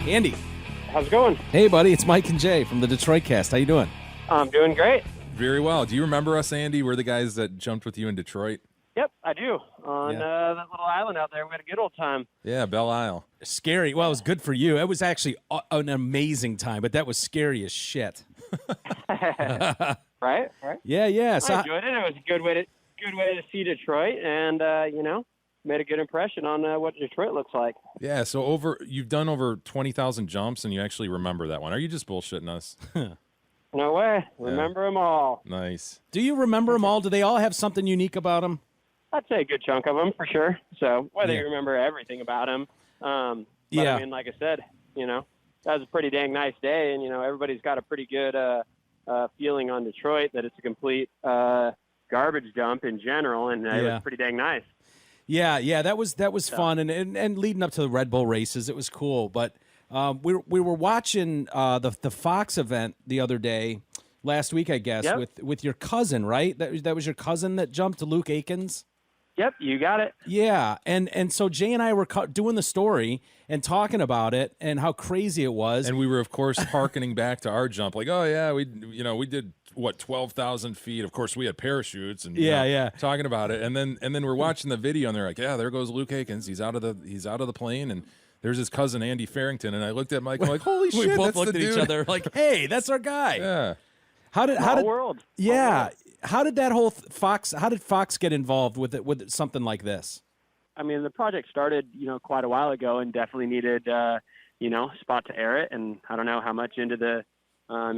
Andy. How's it going? Hey, buddy. It's Mike and Jay from the Detroit Cast. How you doing? I'm doing great. Very well. Do you remember us, Andy? We're the guys that jumped with you in Detroit. Yep, I do. On that little island out there, we had a good old time. Yeah, Belle Isle. Scary. Well, it was good for you. It was actually an amazing time, but that was scary as shit. Right? Yeah. So I enjoyed it. It was a good way to see Detroit, and made a good impression on what Detroit looks like. Yeah. So you've done over 20,000 jumps, and you actually remember that one. Are you just bullshitting us? No way. Remember them all. Nice. do you remember them all? Do they all have something unique about them? I'd say a good chunk of them for sure. So whether you remember everything about them, but I mean, like I said, that was a pretty dang nice day, and everybody's got a pretty good feeling on Detroit that it's a complete garbage dump in general, and it was pretty dang nice. Yeah, that was fun, and leading up to the Red Bull races, it was cool. But we were watching the Fox event the other day, last week, I guess, with your cousin, right? That was your cousin that jumped, to Luke Aikins. Yep, you got it. Yeah, and so Jay and I were doing the story and talking about it and how crazy it was. And we were, of course, hearkening back to our jump. Like, oh yeah, we did what, 12,000 feet. Of course, we had parachutes and talking about it. And then we're watching the video and they're like, yeah, there goes Luke Aikins. He's out of the plane, and there's his cousin Andy Farrington. And I looked at Mike. I'm like, holy shit, we both that's looked the at dude. each other like, hey, that's our guy. Yeah. How did world? Yeah. How did that whole Fox? How did Fox get involved with something like this? I mean, the project started, quite a while ago, and definitely needed, spot to air it. And I don't know how much into the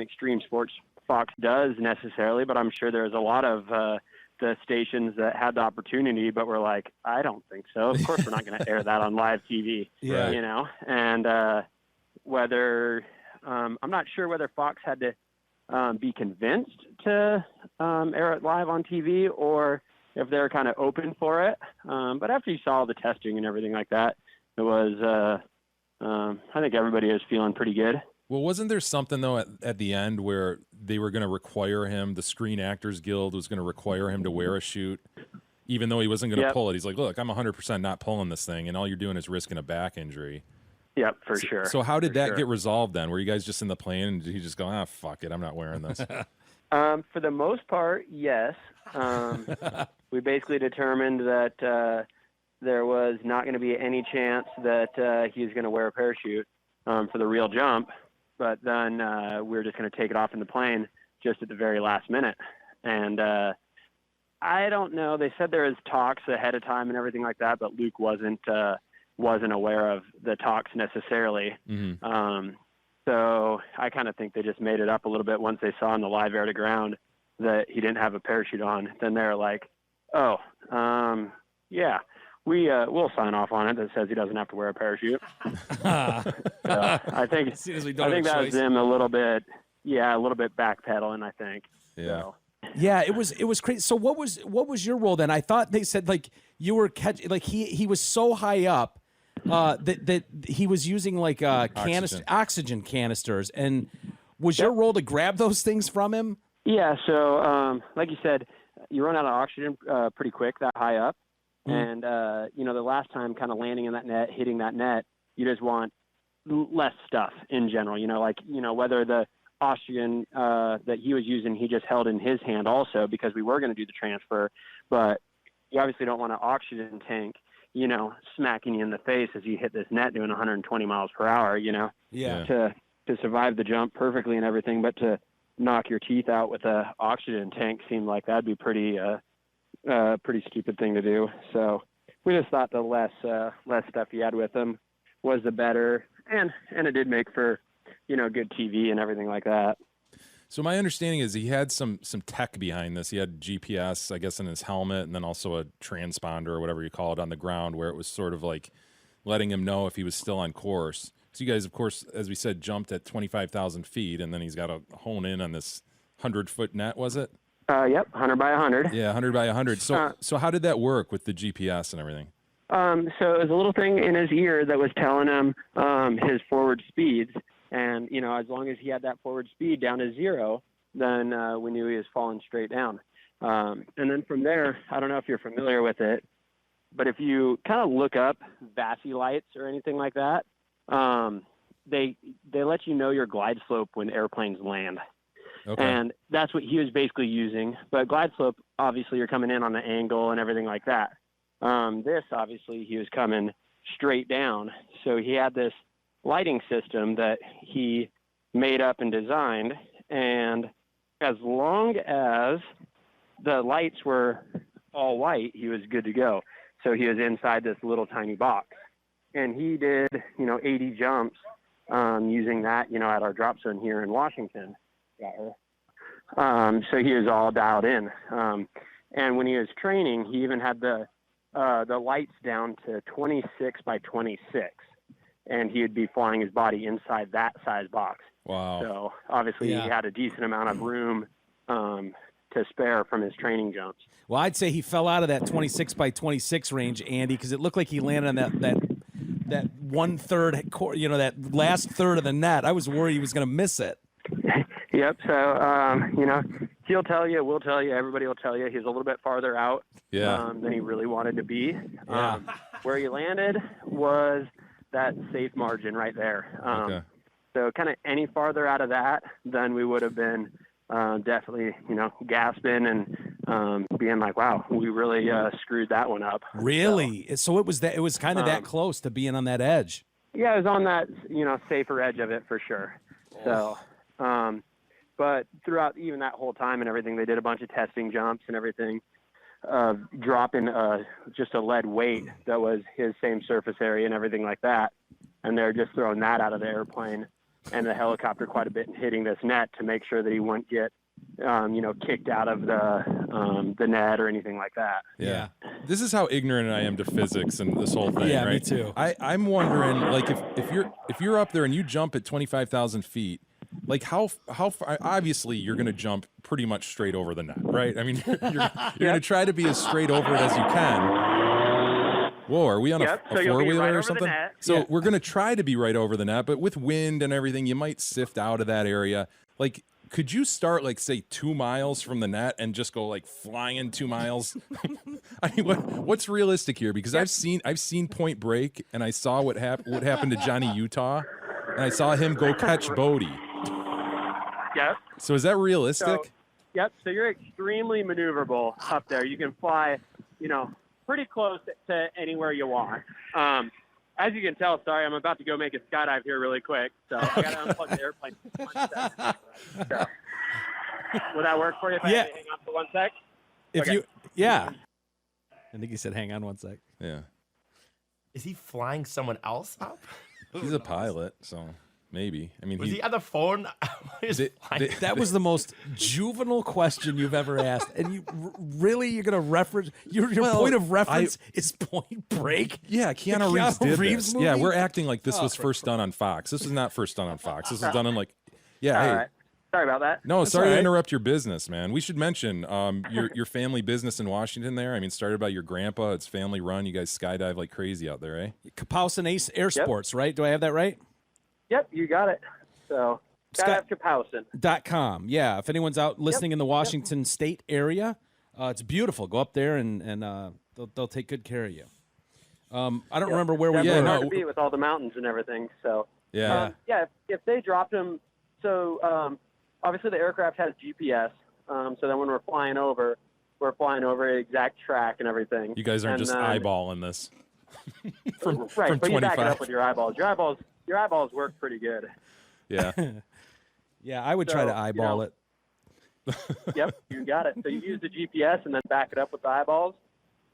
extreme sports Fox does necessarily, but I'm sure there's a lot of the stations that had the opportunity, but were like, I don't think so. Of course, we're not going to air that on live TV. And whether I'm not sure whether Fox had to be convinced to air it live on TV, or if they're kind of open for it. But after you saw the testing and everything like that, it was, I think everybody is feeling pretty good. Well, wasn't there something, though, at the end where they were going to require him, the Screen Actors Guild was going to require him to wear a chute, even though he wasn't going to pull it? He's like, look, I'm 100% not pulling this thing, and all you're doing is risking a back injury. Yep, for sure. So how did that get resolved then? Were you guys just in the plane and he just go, fuck it, I'm not wearing this? For the most part, yes. We basically determined that there was not going to be any chance that he was going to wear a parachute for the real jump. But then we were just going to take it off in the plane just at the very last minute. And I don't know. They said there was talks ahead of time and everything like that, but Luke wasn't aware of the talks necessarily. Mm-hmm. So I kind of think they just made it up a little bit once they saw on the live air to ground that he didn't have a parachute on. Then they're like, we'll sign off on it that says he doesn't have to wear a parachute. I think that was them a little bit backpedaling, I think. Yeah. So. Yeah, it was crazy. So what was your role then? I thought they said like you were he was so high up that he was using like oxygen canisters, and was your role to grab those things from him? Yeah. So like you said, you run out of oxygen pretty quick that high up, and the last time kind of landing in that net, hitting that net, you just want less stuff in general. Whether the oxygen that he was using, he just held in his hand also, because we were going to do the transfer, but you obviously don't want an oxygen tank, smacking you in the face as you hit this net doing 120 miles per hour, to survive the jump perfectly and everything, but to knock your teeth out with a oxygen tank seemed like that'd be pretty stupid thing to do. So we just thought the less stuff he had with him was the better, and it did make for good TV and everything like that. So my understanding is he had some tech behind this. He had GPS, I guess, in his helmet, and then also a transponder or whatever you call it on the ground, where it was sort of like letting him know if he was still on course. So you guys, of course, as we said, jumped at 25,000 feet, and then he's got to hone in on this 100-foot net, was it? Yep, 100 by 100. Yeah, 100 by 100. So how did that work with the GPS and everything? So it was a little thing in his ear that was telling him his forward speeds. And, as long as he had that forward speed down to 0, then we knew he was falling straight down. And then from there, I don't know if you're familiar with it, but if you kind of look up VASI lights or anything like that, they let you know your glide slope when airplanes land. Okay. And that's what he was basically using. But glide slope, obviously, you're coming in on an angle and everything like that. This, obviously, he was coming straight down. So he had this lighting system that he made up and designed. And as long as the lights were all white, he was good to go. So he was inside this little tiny box. And he did, 80 jumps using that, at our drop zone here in Washington. So he was all dialed in. And when he was training, he even had the lights down to 26 by 26. And he would be flying his body inside that size box. Wow. So obviously he had a decent amount of room to spare from his training jumps. Well, I'd say he fell out of that 26 by 26 range, Andy, because it looked like he landed on that 1/3, that last third of the net. I was worried he was going to miss it. Yep. So, he'll tell you, we'll tell you, everybody will tell you he's a little bit farther out than he really wanted to be. Yeah. Where he landed was that safe margin right there. Okay. So kind of any farther out of that, then we would have been definitely, gasping and being like, wow, we really screwed that one up. Really? So it was kind of that close to being on that edge. Yeah, it was on that, safer edge of it for sure. So, but throughout even that whole time and everything, they did a bunch of testing jumps and everything, dropping just a lead weight that was his same surface area and everything like that. And they're just throwing that out of the airplane and the helicopter quite a bit and hitting this net to make sure that he wouldn't get, kicked out of the net or anything like that. Yeah. This is how ignorant I am to physics and this whole thing. Yeah, right? me too. I'm wondering, like, if you're up there and you jump at 25,000 feet, like how far? Obviously, you're going to jump pretty much straight over the net, right? I mean, you're going to try to be as straight over it as you can. Whoa, are we on a so you'll be four-wheeler right or over something? the net. So we're going to try to be right over the net, but with wind and everything, you might sift out of that area. Like, could you start, like, say, 2 miles from the net and just go, like, flying 2 miles? I mean, what's realistic here? Because I've seen Point Break, and I saw what happened to Johnny Utah, and I saw him go catch Bodie. Yep. So is that realistic? So you're extremely maneuverable up there. You can fly, pretty close to anywhere you want. As you can tell, sorry, I'm about to go make a skydive here really quick, so I got to unplug the airplane for 1 second. So, would that work for you if I had to hang on for 1 sec? I think he said, hang on 1 sec. Yeah. Is he flying someone else up? He's a pilot, so maybe. I mean, Was he on the phone? That was the most juvenile question you've ever asked. And you're going to reference, your point of reference is Point Break? Yeah, Keanu Reeves did this. Movie? Yeah, we're acting like this was first done on Fox. This was not first done on Fox. This was done on All right. Sorry about that. No, That's sorry all to right. interrupt your business, man. We should mention your family business in Washington there. I mean, started by your grandpa. It's family run. You guys skydive like crazy out there, eh? Kapowsin Ace Air Sports, right? Do I have that right? Yep, you got it. So, Kapowsin.com. Yeah, if anyone's out listening in the Washington State area, it's beautiful. Go up there and they'll take good care of you. I don't remember where we were. were. Hard to be with all the mountains and everything. So if they dropped them, so obviously the aircraft has GPS. So then when we're flying over the exact track and everything. You guys aren't just eyeballing this. Right, from but you back it 25. up with your eyeballs. Your eyeballs work pretty good. Yeah. Yeah, I would try to eyeball it. Yep, you got it. So you use the GPS and then back it up with the eyeballs,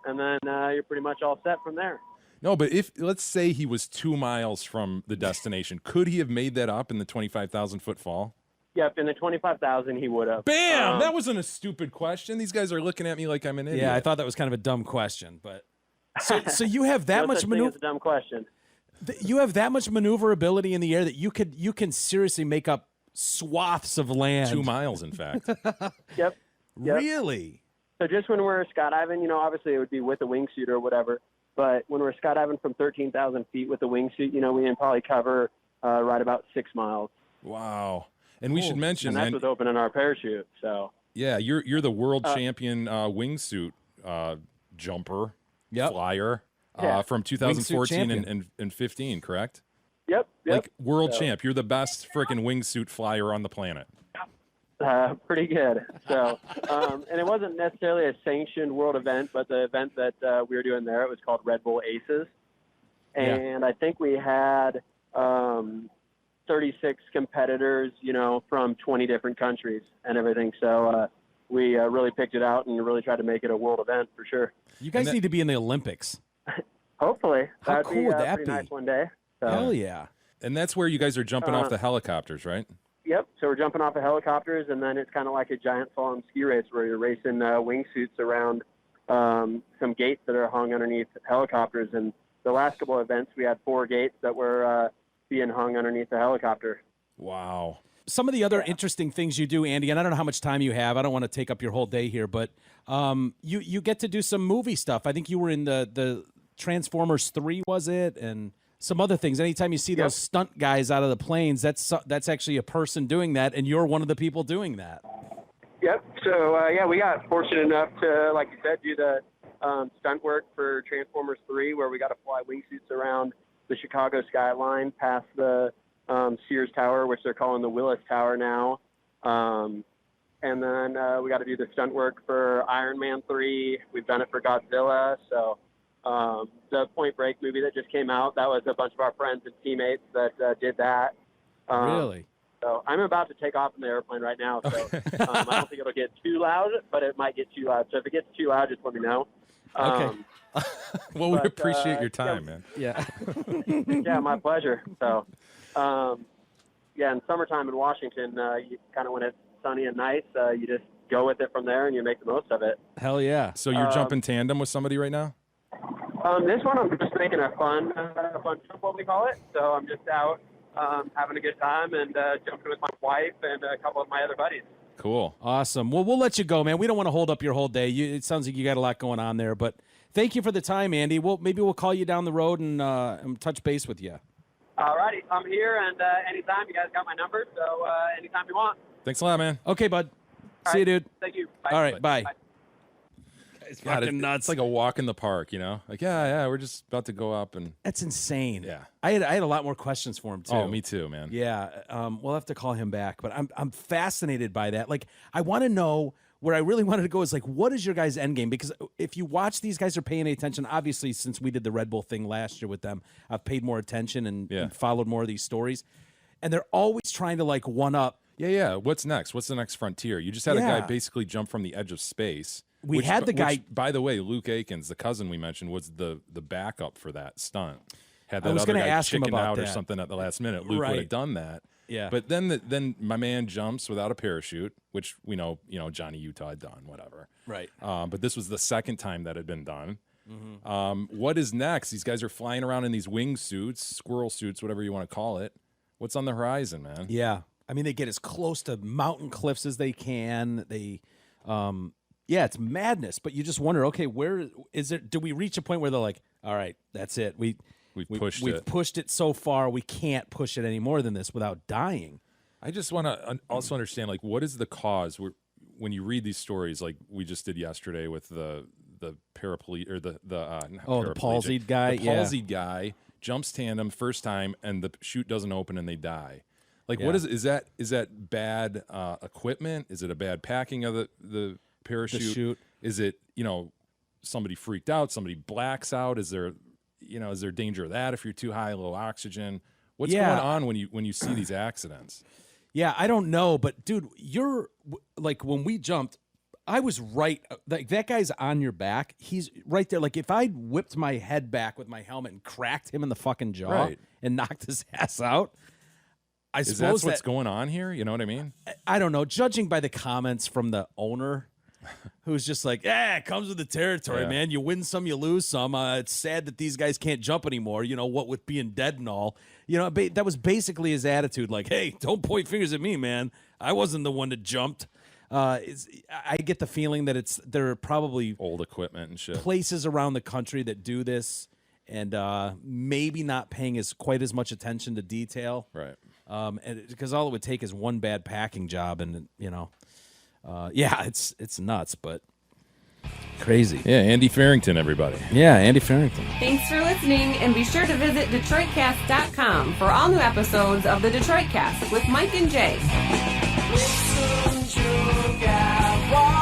and then you're pretty much all set from there. No, but let's say he was 2 miles from the destination, could he have made that up in the 25,000-foot fall? Yep, in the 25,000 he would have. Bam! That wasn't a stupid question. These guys are looking at me like I'm an idiot. Yeah, I thought that was kind of a dumb question, but so you have that much maneuver. It's a dumb question. You have that much maneuverability in the air that you can seriously make up swaths of land. 2 miles, in fact. Yep. Really? So just when we're skydiving, obviously it would be with a wingsuit or whatever. But when we're skydiving from 13,000 feet with a wingsuit, we can probably cover right about 6 miles. Wow. And we should mention, and that's with opening our parachute. So yeah, you're the world champion wingsuit flyer from 2014 and 15, correct? Yep. Like world champ. You're the best freaking wingsuit flyer on the planet. Pretty good. So, and it wasn't necessarily a sanctioned world event, but the event that we were doing there, it was called Red Bull Aces. And I think we had 36 competitors, from 20 different countries and everything. So we really picked it out and really tried to make it a world event for sure. You guys need to be in the Olympics. Hopefully. How That'd cool be would that pretty be? nice one day. So. Hell yeah. And that's where you guys are jumping off the helicopters, right? Yep. So we're jumping off of helicopters, and then it's kind of like a giant slalom ski race where you're racing wingsuits around some gates that are hung underneath helicopters. And the last couple of events, we had 4 gates that were being hung underneath the helicopter. Wow. Some of the other interesting things you do, Andy, and I don't know how much time you have. I don't want to take up your whole day here, but you get to do some movie stuff. I think you were in the Transformers 3, was it? And some other things. Anytime you see those stunt guys out of the planes, that's actually a person doing that, and you're one of the people doing that. Yep. So, we got fortunate enough to, like you said, do the stunt work for Transformers 3, where we got to fly wingsuits around the Chicago skyline past the Sears Tower, which they're calling the Willis Tower now. And then we got to do the stunt work for Iron Man 3. We've done it for Godzilla. So the Point Break movie that just came out, that was a bunch of our friends and teammates that did that. Really? So I'm about to take off in the airplane right now. So I don't think it'll get too loud, but it might get too loud. So if it gets too loud, just let me know. Okay. Well, we appreciate your time, man. Yeah. Yeah, my pleasure. So, in summertime in Washington, you kind of when it's sunny and nice, you just go with it from there and you make the most of it. Hell yeah. So you're jumping tandem with somebody right now? This one, I'm just making a fun trip, what we call it. So I'm just out having a good time and jumping with my wife and a couple of my other buddies. Cool. Awesome. Well, we'll let you go, man. We don't want to hold up your whole day. It sounds like you got a lot going on there, but thank you for the time, Andy. Maybe we'll call you down the road and touch base with you. All righty. I'm here, and anytime. You guys got my number, so anytime you want. Thanks a lot, man. Okay, bud. All See you, right. dude. Thank you. Bye. All right, bye. It's fucking nuts. It's like a walk in the park, Like, yeah, we're just about to go up and. That's insane. Yeah. I had a lot more questions for him too. Oh, me too, man. Yeah. We'll have to call him back, but I'm fascinated by that. Like, I want to know where I really wanted to go is like, what is your guys' end game? Because if you watch, these guys are paying attention. Obviously, since we did the Red Bull thing last year with them, I've paid more attention and followed more of these stories, and they're always trying to like one up. Yeah. What's next? What's the next frontier? You just had a guy basically jump from the edge of space. We had the guy. By the way, Luke Aikins, the cousin we mentioned, was the backup for that stunt. Had that I was other gonna guy ask him chicken about out or that. something at the last minute, Luke would have done that. Yeah. But then my man jumps without a parachute, which we know, Johnny Utah had done, whatever. Right. But this was the second time that had been done. Mm-hmm. What is next? These guys are flying around in these wingsuits, squirrel suits, whatever you want to call it. What's on the horizon, man? Yeah. I mean, they get as close to mountain cliffs as they can. It's madness, but you just wonder, okay, where is it? Do we reach a point where they're like, all right, that's it. We've pushed it so far. We can't push it any more than this without dying. I just want to also understand, like, what is the cause? When you read these stories, like we just did yesterday with the paraplegic or the palsied guy. The palsied guy jumps tandem first time, and the chute doesn't open, and they die. Like, what is that? Is that bad equipment? Is it a bad packing of the parachute? The chute. Is it somebody freaked out? Somebody blacks out? Is there danger of that if you're too high, low oxygen? What's going on when you see these accidents? Yeah, I don't know, but dude, you're like when we jumped, I was right. Like that guy's on your back. He's right there. Like if I whipped my head back with my helmet and cracked him in the fucking jaw and knocked his ass out, I suppose that's what's going on here. You know what I mean? I don't know. Judging by the comments from the owner, who's just like, it comes with the territory, man. You win some, you lose some. It's sad that these guys can't jump anymore, what with being dead and all. That was basically his attitude, like, hey, don't point fingers at me, man. I wasn't the one that jumped. I get the feeling that there are probably old equipment and shit. Places around the country that do this and maybe not paying quite as much attention to detail. Right. Because all it would take is one bad packing job and, it's nuts, but Crazy. Yeah, Andy Farrington, everybody. Yeah, Andy Farrington. Thanks for listening, and be sure to visit DetroitCast.com for all new episodes of the Detroit Cast with Mike and Jay. Listen to that